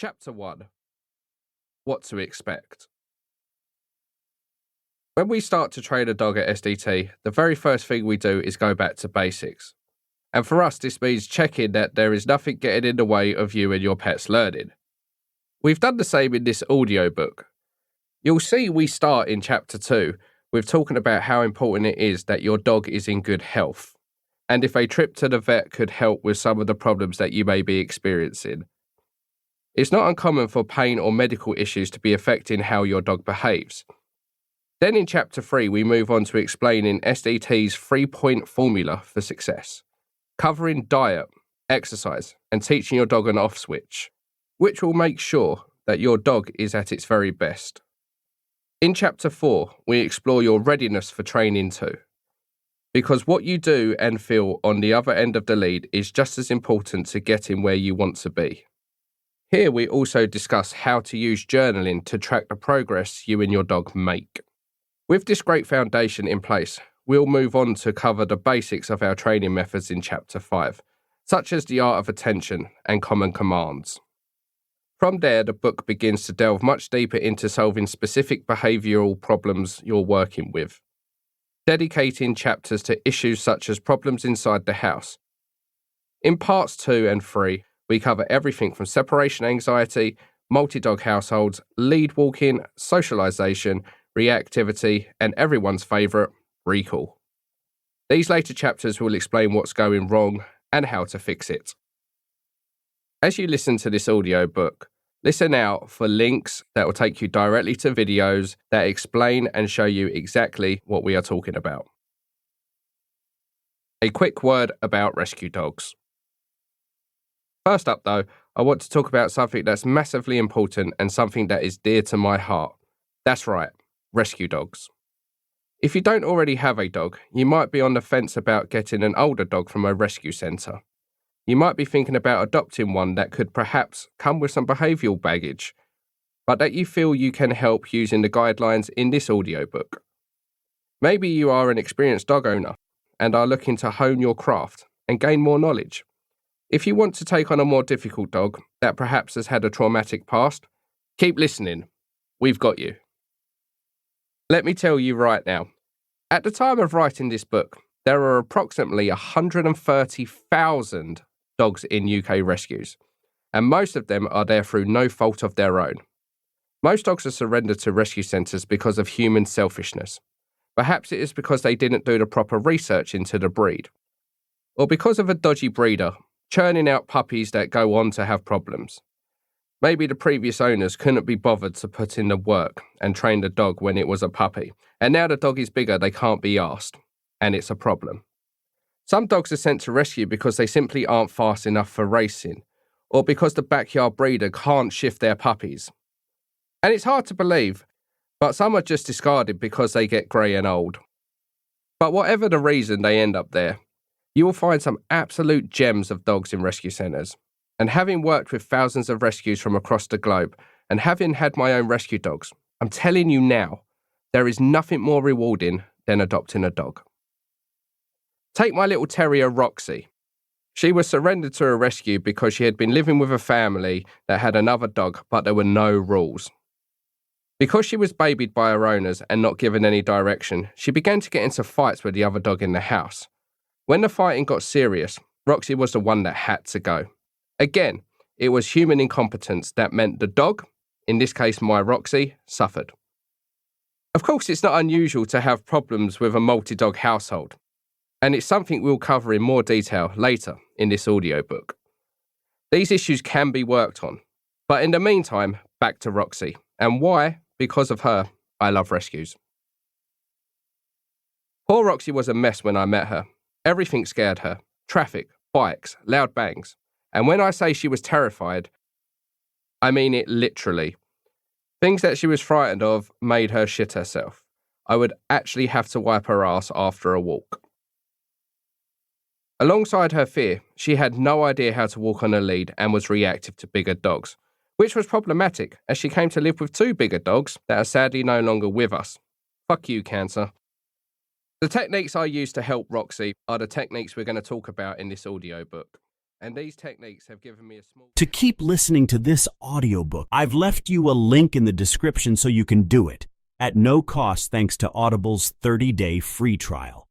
Chapter 1. What to expect. When we start to train a dog at SDT, the very first thing we do is go back to basics. And for us, this means checking that there is nothing getting in the way of you and your pet's learning. We've done the same in this audiobook. You'll see we start in Chapter 2 with talking about how important it is that your dog is in good health, and if a trip to the vet could help with some of the problems that you may be experiencing. It's not uncommon for pain or medical issues to be affecting how your dog behaves. Then in Chapter 3, we move on to explaining SDT's 3-point formula for success, covering diet, exercise, and teaching your dog an off switch, which will make sure that your dog is at its very best. In Chapter 4, we explore your readiness for training too, because what you do and feel on the other end of the lead is just as important to getting where you want to be. Here we also discuss how to use journaling to track the progress you and your dog make. With this great foundation in place, we'll move on to cover the basics of our training methods in Chapter 5, such as the art of attention and common commands. From there, the book begins to delve much deeper into solving specific behavioural problems you're working with, dedicating chapters to issues such as problems inside the house. In parts 2 and 3, we cover everything from separation anxiety, multi-dog households, lead walking, socialisation, reactivity, and everyone's favourite, recall. These later chapters will explain what's going wrong and how to fix it. As you listen to this audiobook, listen out for links that will take you directly to videos that explain and show you exactly what we are talking about. A quick word about rescue dogs. First up though, I want to talk about something that's massively important and something that is dear to my heart. That's right, rescue dogs. If you don't already have a dog, you might be on the fence about getting an older dog from a rescue centre. You might be thinking about adopting one that could perhaps come with some behavioural baggage, but that you feel you can help using the guidelines in this audiobook. Maybe you are an experienced dog owner and are looking to hone your craft and gain more knowledge. If you want to take on a more difficult dog that perhaps has had a traumatic past, keep listening. We've got you. Let me tell you right now, at the time of writing this book, there are approximately 130,000 dogs in UK rescues, and most of them are there through no fault of their own. Most dogs are surrendered to rescue centres because of human selfishness. Perhaps it is because they didn't do the proper research into the breed, or because of a dodgy breeder churning out puppies that go on to have problems. Maybe the previous owners couldn't be bothered to put in the work and train the dog when it was a puppy, and now the dog is bigger, they can't be asked, and it's a problem. Some dogs are sent to rescue because they simply aren't fast enough for racing, or because the backyard breeder can't shift their puppies. And it's hard to believe, but some are just discarded because they get grey and old. But whatever the reason they end up there, you will find some absolute gems of dogs in rescue centres. And having worked with thousands of rescues from across the globe, and having had my own rescue dogs, I'm telling you now, there is nothing more rewarding than adopting a dog. Take my little terrier, Roxy. She was surrendered to a rescue because she had been living with a family that had another dog, but there were no rules. Because she was babied by her owners and not given any direction, she began to get into fights with the other dog in the house. When the fighting got serious, Roxy was the one that had to go. Again, it was human incompetence that meant the dog, in this case my Roxy, suffered. Of course, it's not unusual to have problems with a multi-dog household, and it's something we'll cover in more detail later in this audiobook. These issues can be worked on, but in the meantime, back to Roxy, and why, because of her, I love rescues. Poor Roxy was a mess when I met her. Everything scared her. Traffic, bikes, loud bangs. And when I say she was terrified, I mean it literally. Things that she was frightened of made her shit herself. I would actually have to wipe her ass after a walk. Alongside her fear, she had no idea how to walk on a lead and was reactive to bigger dogs, which was problematic as she came to live with 2 bigger dogs that are sadly no longer with us. Fuck you, cancer. The techniques I use to help Roxy are the techniques we're going to talk about in this audiobook. And these techniques have given me a small... To keep listening to this audiobook, I've left you a link in the description so you can do it at no cost thanks to Audible's 30-day free trial.